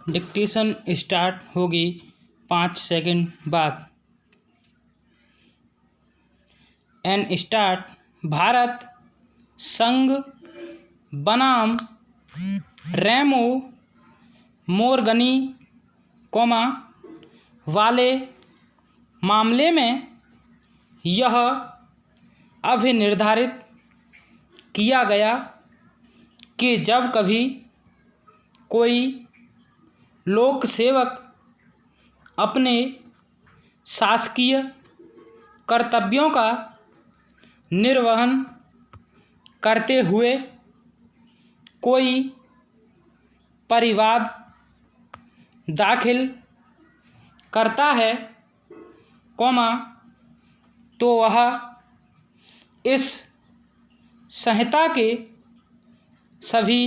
Dictation start होगी 5 second बाद। N start. Bharat संघ बनाम रेमो मोरगनी वाले मामले में यह अभिनिर्धारित किया गया कि जब कभी कोई लोक सेवक अपने शासकीय कर्तव्यों का निर्वहन करते हुए कोई परिवाद दाखिल करता है, तो वह इस संहिता के सभी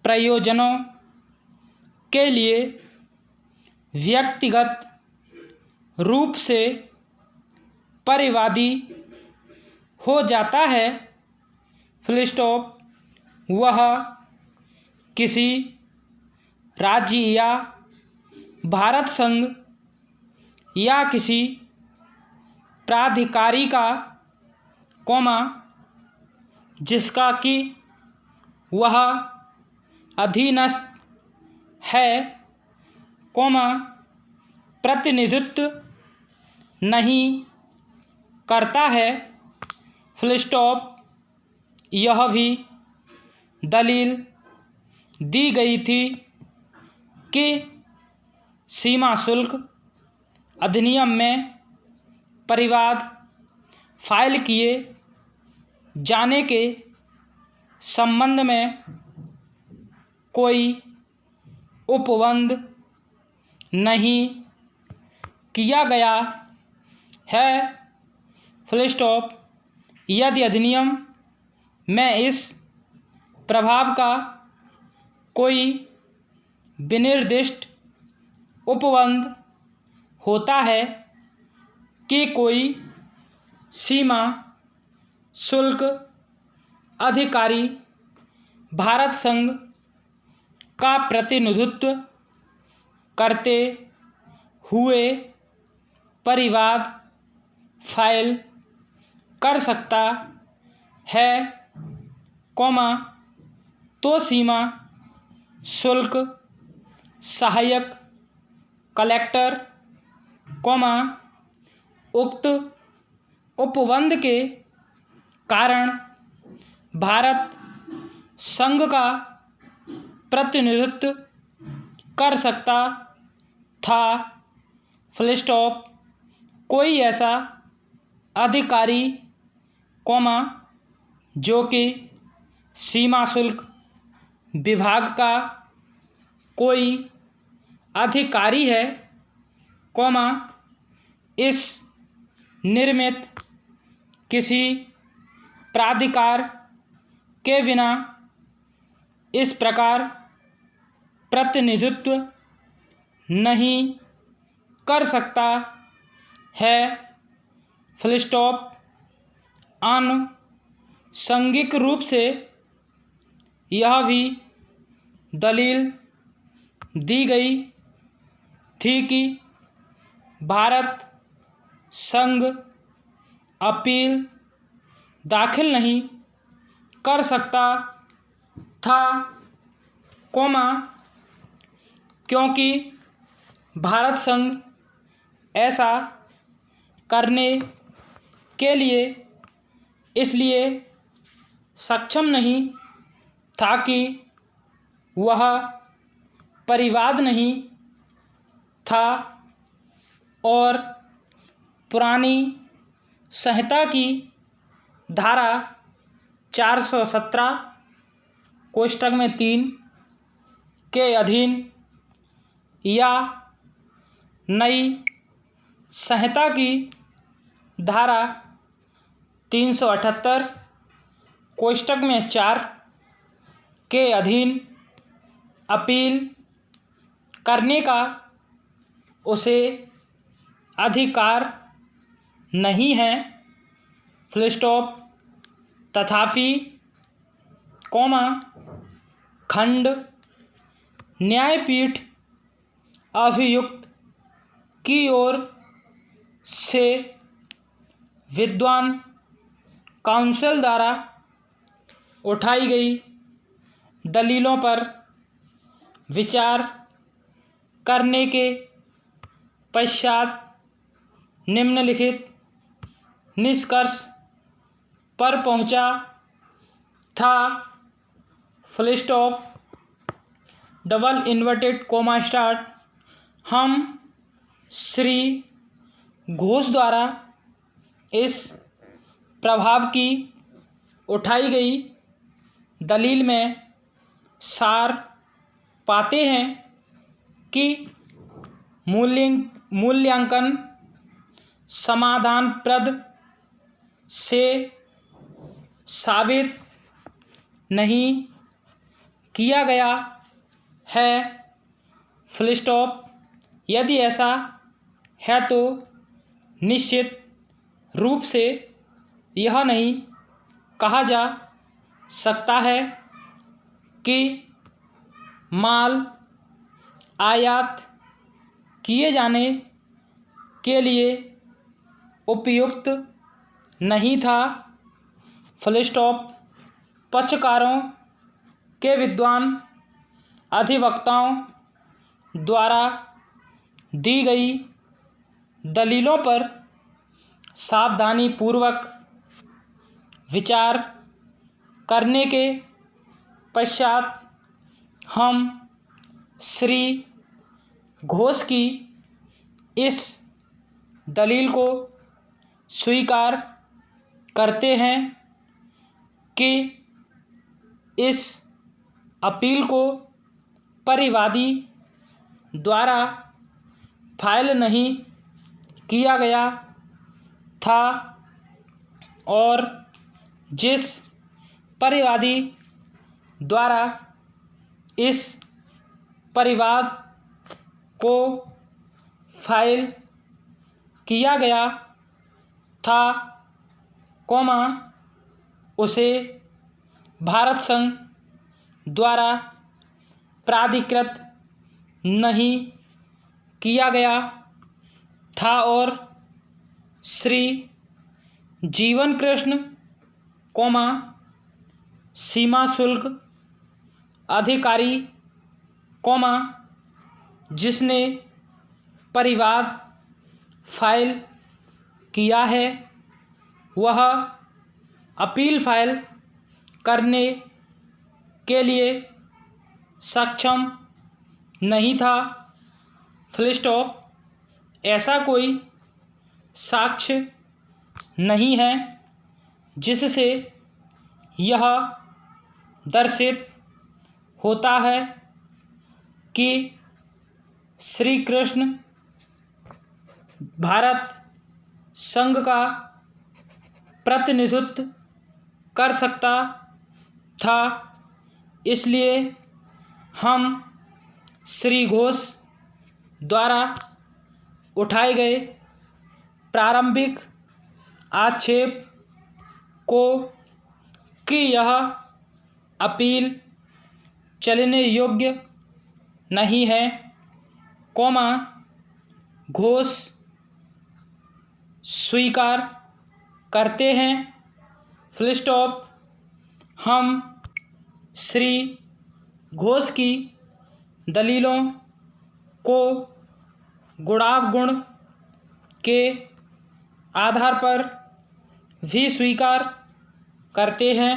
प्रयोजनों के लिए व्यक्तिगत रूप से परिवादी हो जाता है। Full stop. वह किसी राज्य या भारत संघ या किसी प्राधिकारी का जिसका कि वह अधीनस्थ है, प्रतिनिधित्व नहीं करता है। Full stop. यह भी दलील दी गई थी कि सीमा शुल्क अधिनियम में परिवाद फाइल किए जाने के संबंध में कोई उपबंध नहीं किया गया है। Full stop. यदि अधिनियम में इस प्रभाव का कोई विनिर्दिष्ट उपबंध होता है कि कोई सीमा शुल्क अधिकारी भारत संघ का प्रतिनिधित्व करते हुए परिवाद फाइल कर सकता है, तो सीमा शुल्क सहायक कलेक्टर, उक्त उपबंध के कारण भारत संघ का प्रतिनिधित्व कर सकता था। Full stop. कोई ऐसा अधिकारी, जो कि सीमा शुल्क विभाग का कोई अधिकारी है, इस निर्मित किसी प्राधिकार के बिना इस प्रकार प्रतिनिधित्व नहीं कर सकता है। Full stop. आनुषंगिक रूप से यह भी दलील दी गई थी कि भारत संघ अपील दाखिल नहीं कर सकता था, क्योंकि भारत संघ ऐसा करने के लिए इसलिए सक्षम नहीं था कि वह परिवाद नहीं था और पुरानी संहिता की धारा 417 कोष्टक में 3 के अधीन या नई संहिता की धारा 378 कोष्टक में 4 के अधीन अपील करने का उसे अधिकार नहीं है। Full stop. तथापि खंड न्यायपीठ अभियुक्त की ओर से विद्वान काउंसिल द्वारा उठाई गई दलीलों पर विचार करने के पश्चात निम्नलिखित निष्कर्ष पर पहुंचा था। Full stop, double inverted coma start. हम श्री घोष द्वारा इस प्रभाव की उठाई गई दलील में सार पाते हैं कि मूल्यांकन समाधानप्रद से साबित नहीं किया गया है। Full stop. यदि ऐसा है तो निश्चित रूप से यह नहीं कहा जा सकता है कि माल आयात किए जाने के लिए उपयुक्त नहीं था। Full stop. पक्षकारों के विद्वान अधिवक्ताओं द्वारा दी गई दलीलों पर सावधानीपूर्वक विचार करने के पश्चात हम श्री घोष की इस दलील को स्वीकार करते हैं कि इस अपील को परिवादी द्वारा फाइल नहीं किया गया था और जिस परिवादी द्वारा इस परिवाद को फाइल किया गया था, उसे भारत संघ द्वारा प्राधिकृत नहीं किया गया था और श्री जीवन कृष्ण, सीमा शुल्क अधिकारी, जिसने परिवाद फाइल किया है, वह अपील फाइल करने के लिए सक्षम नहीं था। Full stop. ऐसा कोई साक्ष्य नहीं है जिससे यह दर्शित होता है कि श्री कृष्ण भारत संघ का प्रतिनिधित्व कर सकता था। इसलिए हम श्री घोष द्वारा उठाए गए प्रारंभिक आक्षेप को कि यह अपील चलने योग्य नहीं है, घोष स्वीकार करते हैं। Full stop. हम श्री घोष की दलीलों को गुणावगुण के आधार पर भी स्वीकार करते हैं।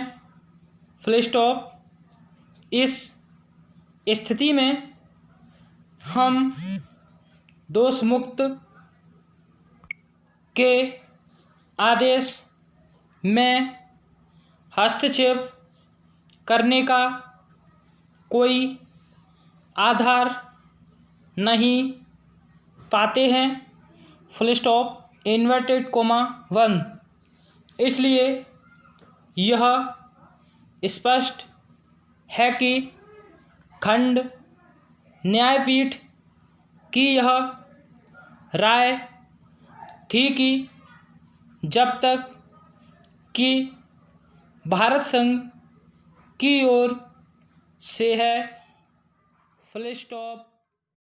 Full stop. इस स्थिति में हम दोष मुक्त के आदेश में हस्तक्षेप करने का कोई आधार नहीं पाते हैं। Full stop. Inverted coma 1। इसलिए यह स्पष्ट है कि खंड न्यायपीठ की यह राय थी कि जब तक कि भारत संघ की ओर से है फुल स्टॉप।